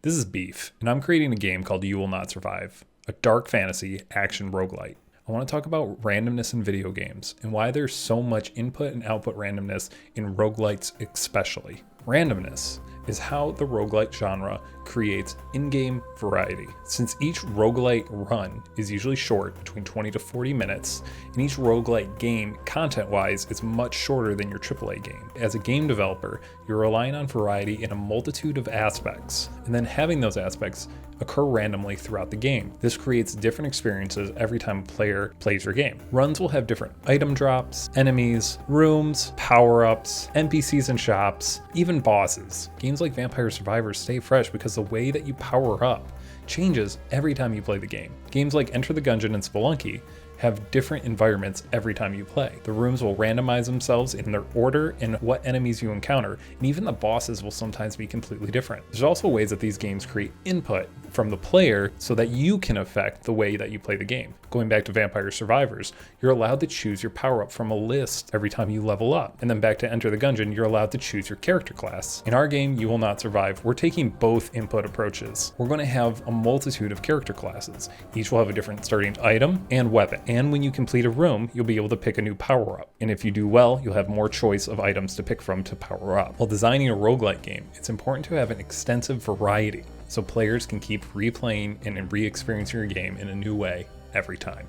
This is Beef, and I'm creating a game called You Will Not Survive, a dark fantasy action roguelite. I want to talk about randomness in video games and why there's so much input and output randomness in roguelites especially. Randomness is how the roguelite genre creates in-game variety. Since each roguelite run is usually short, between 20 to 40 minutes, and each roguelite game, content-wise, is much shorter than your AAA game. As a game developer, you're relying on variety in a multitude of aspects, and then having those aspects occur randomly throughout the game. This creates different experiences every time a player plays your game. Runs will have different item drops, enemies, rooms, power-ups, NPCs and shops, even bosses. Games like Vampire Survivors stay fresh because the way that you power up changes every time you play the game. Games like Enter the Gungeon and Spelunky have different environments every time you play. The rooms will randomize themselves in their order and what enemies you encounter, and even the bosses will sometimes be completely different. There's also ways that these games create input from the player so that you can affect the way that you play the game. Going back to Vampire Survivors, you're allowed to choose your power-up from a list every time you level up. And then back to Enter the Gungeon, you're allowed to choose your character class. In our game, You Will Not Survive, we're taking both input approaches. We're going to have a multitude of character classes. Each will have a different starting item and weapon. And when you complete a room, you'll be able to pick a new power-up. And if you do well, you'll have more choice of items to pick from to power up. While designing a roguelike game, it's important to have an extensive variety so players can keep replaying and re-experiencing your game in a new way every time.